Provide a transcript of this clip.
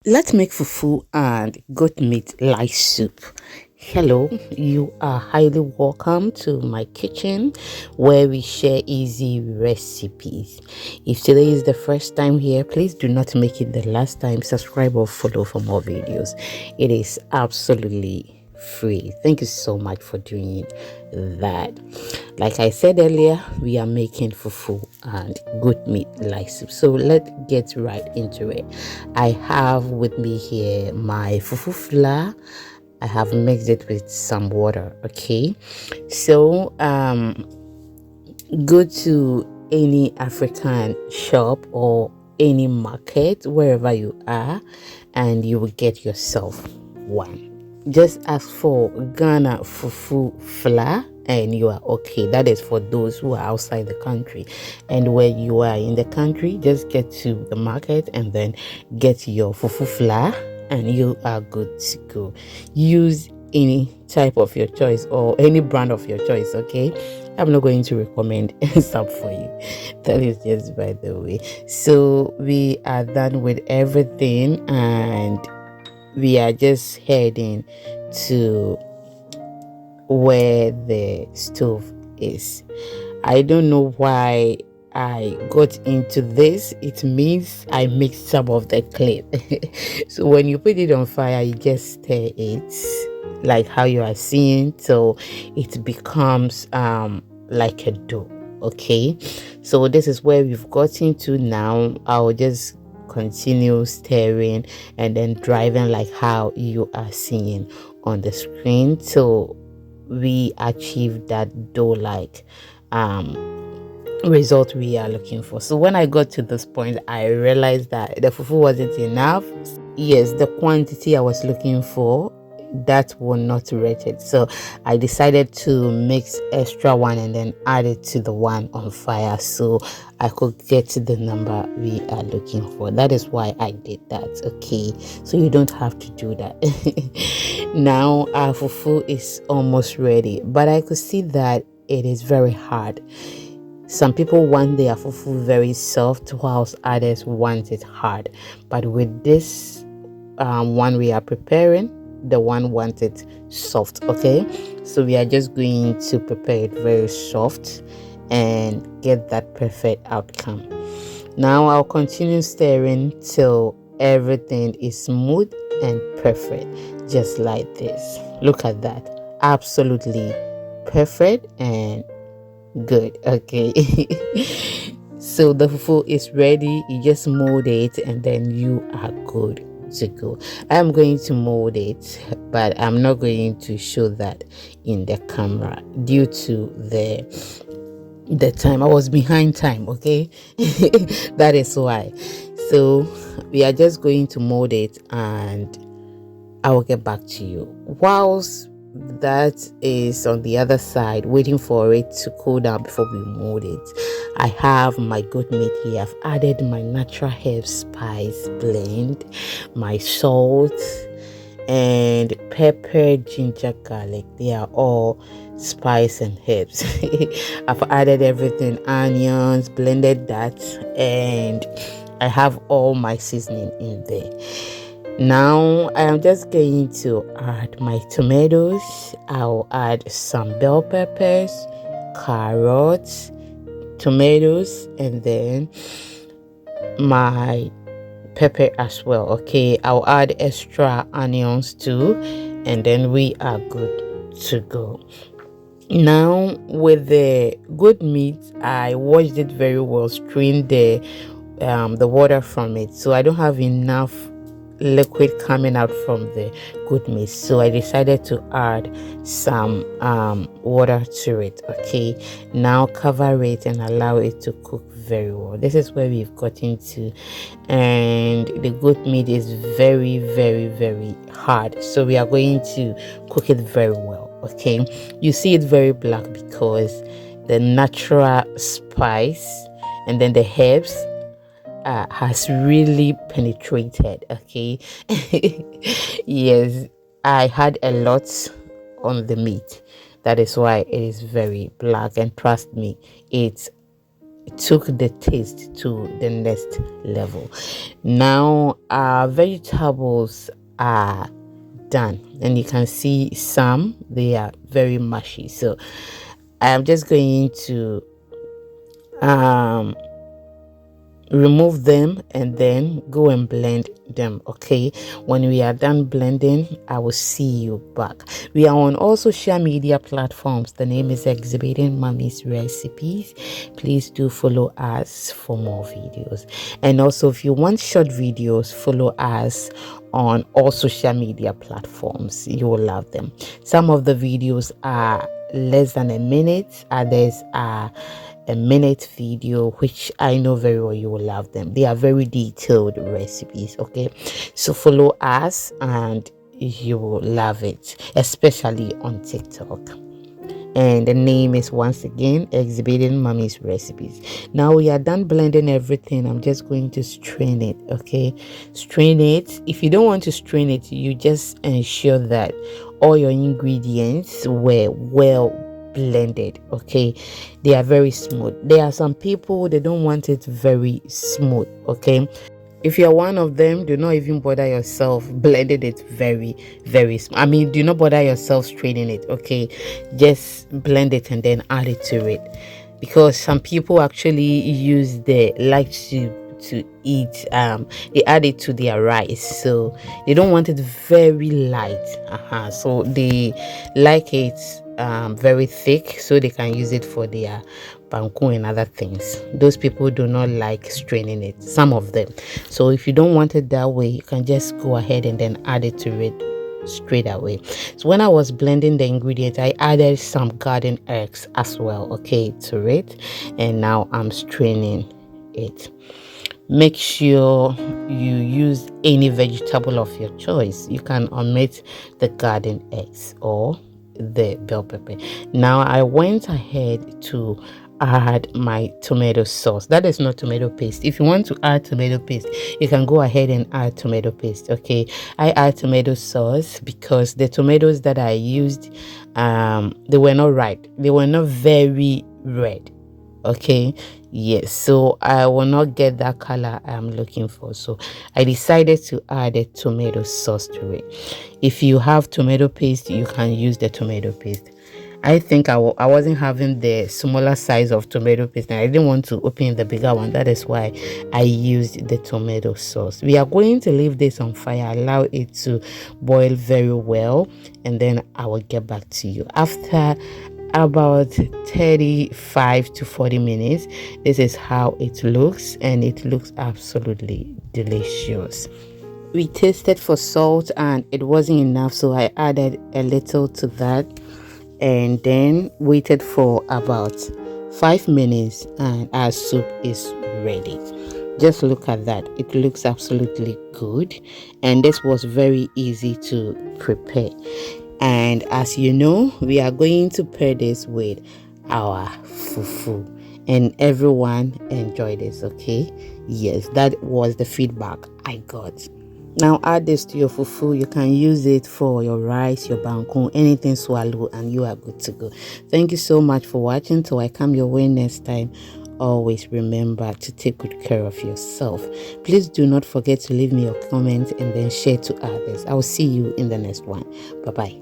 Let's make fufu and goat meat lice soup. Hello, you are highly welcome to my kitchen where we share easy recipes. If today is the first time here, please do not make it the last time. Subscribe or follow for more videos. It is absolutely free. Thank you so much for doing that. Like I said earlier, we are making fufu and goat meat lice soup. So let's get right into it. I have with me here my fufu flour. I have mixed it with some water. Okay, so go to any African shop or any market wherever you are, and you will get yourself one. Just ask for Ghana fufu flour and you are okay. That is for those who are outside the country. And when you are in the country, just get to the market and then get your fufu flour and you are good to go. Use any type of your choice or any brand of your choice, okay? I'm not going to recommend some for you. That is just by the way. So we are done with everything and we are just heading to where the stove is. I don't know why I got into this. It means I mixed some of the clip. So when you put it on fire, you just stir it like how you are seeing, so it becomes like a dough. Okay, so this is where we've gotten to now. I'll just continue stirring and then driving like how you are seeing on the screen, so we achieve that dough like result we are looking for. So when I got to this point, I realized that the fufu wasn't enough. Yes, the quantity I was looking for, that will not rate it. So I decided to mix extra one and then add it to the one on fire so I could get to the number we are looking for. That is why I did that. Okay, so you don't have to do that. Now our fufu is almost ready, but I could see that it is very hard. Some people want their fufu very soft, whilst others want it hard. But with this one we are preparing, the one wants it soft. Okay, so we are just going to prepare it very soft and get that perfect outcome. Now I'll continue stirring till everything is smooth and perfect, just like this. Look at that, absolutely perfect and good. Okay. So the fufu is ready. You just mold it and then you are good to go. I'm going to mold it, but I'm not going to show that in the camera due to the time. I was behind time. Okay. That is why. So we are just going to mold it and I will get back to you. Whilst that is on the other side, waiting for it to cool down before we mold it, I have my goat meat here. I've added my natural herb spice blend, my salt, and pepper, ginger, garlic. They are all spice and herbs. I've added everything, onions, blended that, and I have all my seasoning in there. Now I am just going to add my tomatoes. I'll add some bell peppers, carrots, tomatoes, and then my pepper as well. Okay, I'll add extra onions too, and then we are good to go. Now with the goat meat, I washed it very well, strained the water from it, so I don't have enough liquid coming out from the goat meat, so I decided to add some water to it. Okay, now cover it and allow it to cook very well. This is where we've gotten to, and the goat meat is very very hard, so we are going to cook it very well. Okay, you see it very black because the natural spice and then the herbs has really penetrated. Okay. Yes, I had a lot on the meat, that is why it is very black, and trust me, it's took the taste to the next level. Now our vegetables are done, and you can see some, they are very mushy, so I'm just going to um remove them and then go and blend them. Okay, when we are done blending, I will see you back. We are on all social media platforms. The name is Exhibiting Mommy's Recipes. Please do follow us for more videos, and also if you want short videos, follow us on all social media platforms. You will love them. Some of the videos are less than a minute, others are a minute video, which I know very well you will love them. They are very detailed recipes. Okay, so follow us and you will love it, especially on TikTok. And the name is once again Exhibiting Mommy's Recipes. Now we are done blending everything. I'm just going to strain it. Okay, strain it. If you don't want to strain it, you just ensure that all your ingredients were well blended. Okay, they are very smooth. There are some people, they don't want it very smooth. Okay, if you're one of them, do not even bother yourself blending it very small. I mean, do not bother yourself straining it. Okay, just blend it and then add it to it, because some people actually use the like to eat, they add it to their rice, so they don't want it very light. So they like it very thick, so they can use it for their banku and other things. Those people do not like straining it, some of them. So if you don't want it that way, you can just go ahead and then add it to it straight away. So when I was blending the ingredients, I added some garden eggs as well, okay, to it, and now I'm straining it. Make sure you use any vegetable of your choice. You can omit the garden eggs or the bell pepper. Now I went ahead to add my tomato sauce. That is not tomato paste. If you want to add tomato paste, you can go ahead and add tomato paste. Okay, I add tomato sauce because the tomatoes that I used, they were not ripe, they were not very red. Okay, yes, so I will not get that color I'm looking for, so I decided to add a tomato sauce to it. If you have tomato paste, you can use the tomato paste. I think I wasn't having the smaller size of tomato paste, and I didn't want to open the bigger one. That is why I used the tomato sauce. We are going to leave this on fire, allow it to boil very well, and then I will get back to you after about 35 to 40 minutes. This is how it looks, and it looks absolutely delicious. We tasted for salt and it wasn't enough, so I added a little to that, and then waited for about 5 minutes, and our soup is ready. Just look at that, it looks absolutely good, and this was very easy to prepare. And as you know, we are going to pair this with our fufu, and everyone enjoyed this. Okay, yes, that was the feedback I got. Now add this to your fufu. You can use it for your rice, your banku, anything swallow, and you are good to go. Thank you so much for watching. Till I come your way next time, always remember to take good care of yourself. Please do not forget to leave me your comments and then share to others. I will see you in the next one. Bye bye.